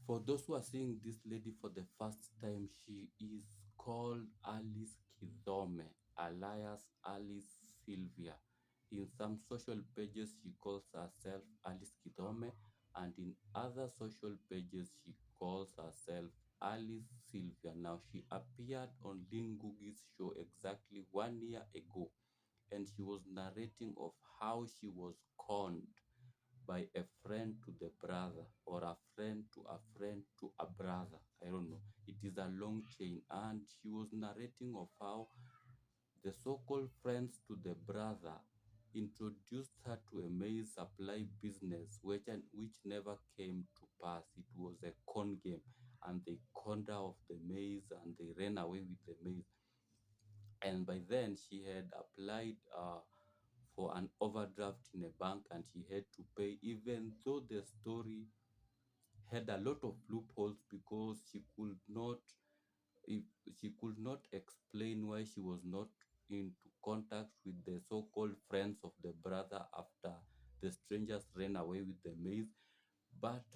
For those who are seeing this lady for the first time, she is called Alice Kidome, alias Alice Sylvia. In some social pages, she calls herself Alice Kidome, and in other social pages, she calls herself Alice Sylvia. Now, she appeared on Lynn Ngugi's show exactly 1 year ago, and she was narrating of how she was conned by a friend to the brother, or a friend to a friend to a brother. I don't know. It is a long chain. And she was narrating of how the so-called friends to the brother introduced her to a maize supply business, which never came to pass. It was a con game, and they conned her of the maize, and they ran away with the maize. And by then, she had applied for an overdraft in a bank, and she had to pay, even though the story had a lot of loopholes, because if she could not explain why she was not into contact with the so-called friends of the brother after the strangers ran away with the maize. But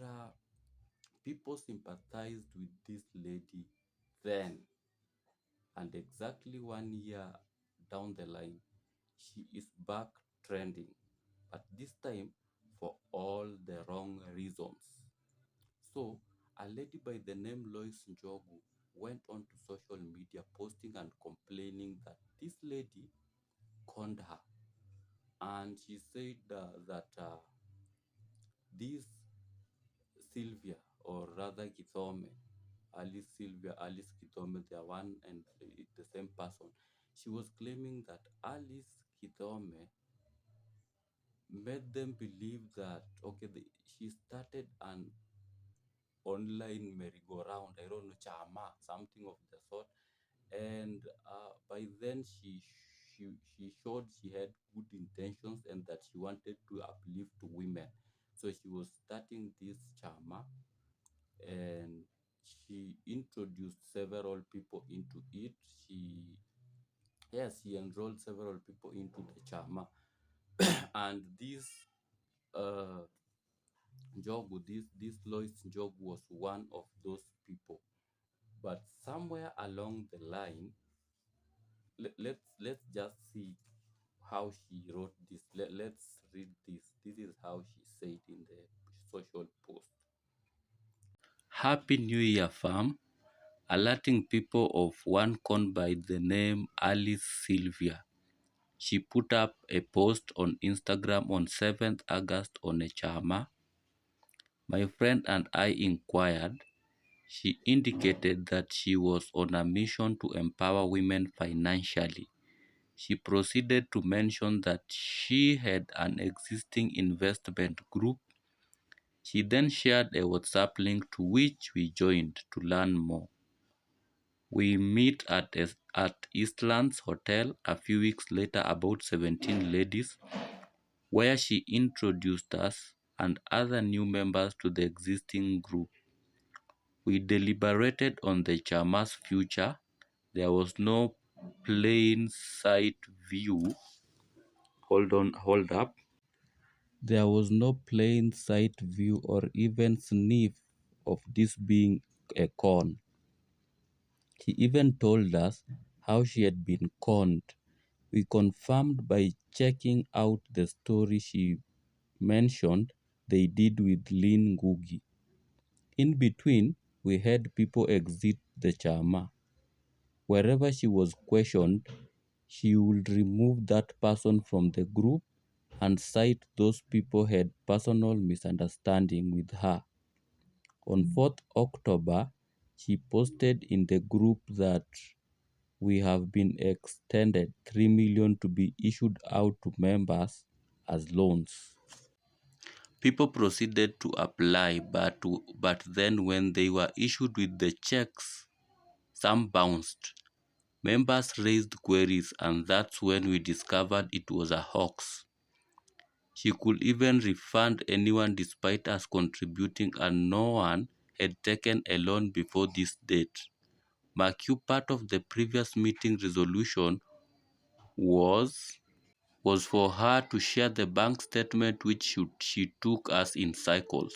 people sympathized with this lady then, and exactly 1 year down the line, she is back trending, but this time for all the wrong reasons. So, a lady by the name Lois Njogu went on to social media posting and complaining that this lady conned her. And she said that this Sylvia, or rather Kithome, Alice Sylvia, Alice Kithome, they are one and the same person. She was claiming that Alice Kithome made them believe that, okay, she started an online merry-go-round, I don't know, chama, something of the sort. And by then, she showed she had good intentions, and that she wanted to uplift women. So she was starting this chama, and she introduced several people into it. She enrolled several people into the chama. And this uh Lois Job was one of those people. But somewhere along the line, let's just see how she wrote this. Let's read this. This is how she said in the social post. Happy New Year, fam. Alerting people of one con by the name Alice Sylvia. She put up a post on Instagram on 7th August on a chama. My friend and I inquired. She indicated that she was on a mission to empower women financially. She proceeded to mention that she had an existing investment group. She then shared a WhatsApp link to which we joined to learn more. We meet at Eastlands Hotel a few weeks later, about 17 ladies, where she introduced us and other new members to the existing group. We deliberated on the Chama's future. There was no plain sight view. Hold up. There was no plain sight view or even sniff of this being a con. She even told us how she had been conned. We confirmed by checking out the story she mentioned they did with Lynn Ngugi. In between, we had people exit the chama. Wherever she was questioned, she would remove that person from the group and cite those people had personal misunderstanding with her. On 4th October, she posted in the group that we have been extended 3 million to be issued out to members as loans. People proceeded to apply, but then when they were issued with the checks, some bounced. Members raised queries, and that's when we discovered it was a hoax. She could even refund anyone despite us contributing, and no one had taken a loan before this date. Mark you, part of the previous meeting resolution was for her to share the bank statement which she took us in cycles.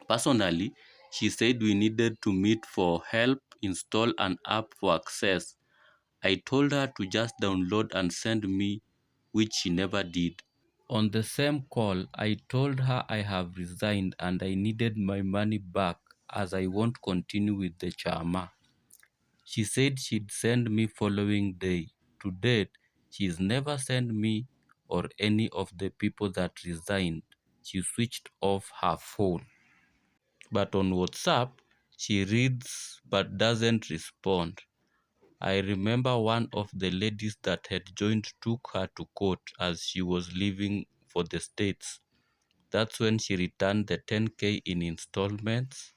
Personally, She said we needed to meet for help install an app for access. I told her to just download and send me, which she never did. On the same call, I told her I have resigned and I needed my money back as I won't continue with the chama. She said she'd send me following day. To date, she's never sent me or any of the people that resigned. She switched off her phone. But on WhatsApp, she reads but doesn't respond. I remember one of the ladies that had joined took her to court as she was leaving for the States. That's when she returned the 10K in installments.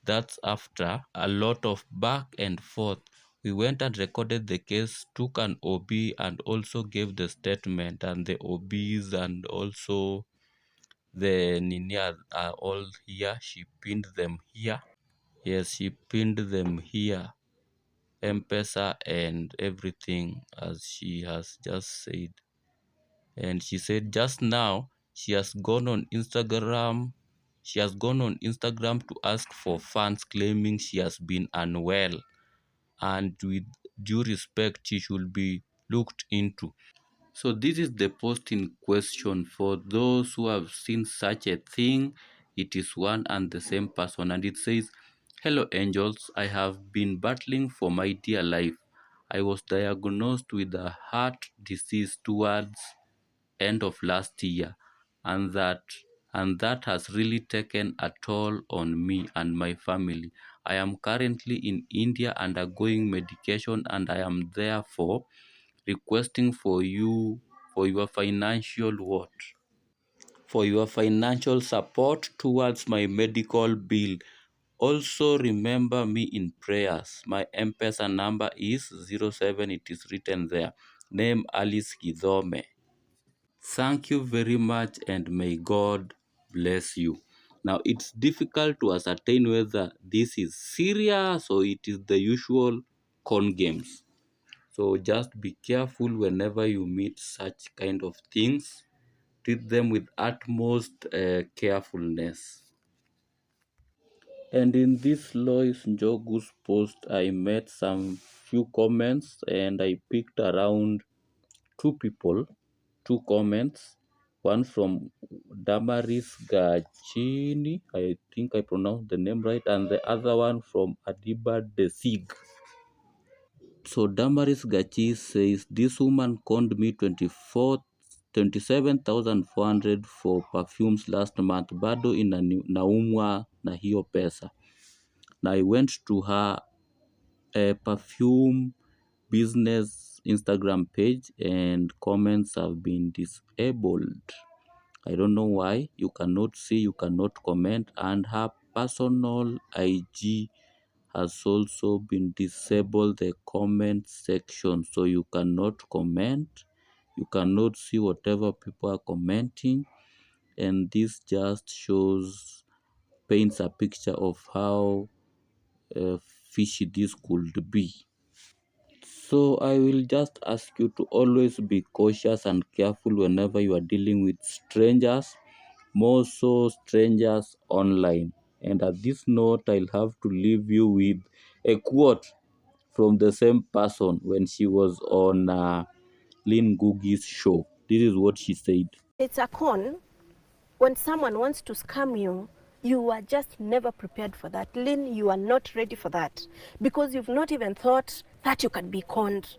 That's after a lot of back and forth. We went and recorded the case, took an OB and also gave the statement, and the OBs and also the Ninia are all here. She pinned them here. Yes, she pinned them here. M-Pesa and everything as she has just said. And she said just now she has gone on Instagram. She has gone on Instagram to ask for funds, claiming she has been unwell. And with due respect, she should be looked into. So this is the post in question. For those who have seen such a thing, it is one and the same person, and it says, "Hello angels, I have been battling for my dear life. I was diagnosed with a heart disease towards end of last year, and that has really taken a toll on me and my family. I am currently in India undergoing medication, and I am therefore requesting for your financial what? For your financial support towards my medical bill. Also remember me in prayers. My M-Pesa number is 07, it is written there. Name Alice Kidhome. Thank you very much and may God bless you." Now, it's difficult to ascertain whether this is serious or it is the usual con games. So just be careful whenever you meet such kind of things. Treat them with utmost carefulness. And in this Lois Njogu's post, I made some few comments and I picked around two comments. One from Damaris Gachini, I think I pronounced the name right, and the other one from Adiba Desig. So Damaris Gachi says, "This woman conned me 27,400 for perfumes last month. Bado naumwa na hiyo pesa." Now I went to her perfume business Instagram page and comments have been disabled. I don't know why. You cannot see, you cannot comment, and her personal IG has also been disabled, the comment section, so you cannot comment, you cannot see whatever people are commenting, and this just paints a picture of how fishy this could be. So I will just ask you to always be cautious and careful whenever you are dealing with strangers, more so strangers online. And at this note, I'll have to leave you with a quote from the same person when she was on Lynn Ngugi's show. This is what she said. It's a con. When someone wants to scam you, you are just never prepared for that. Lynn, you are not ready for that because you've not even thought that you can be conned.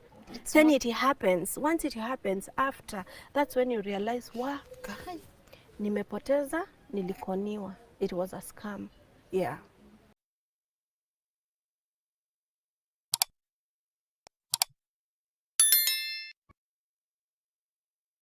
Then it happens. Once it happens, after, that's when you realize, wow, nimepoteza, nilikoniwa. It was a scam. Yeah.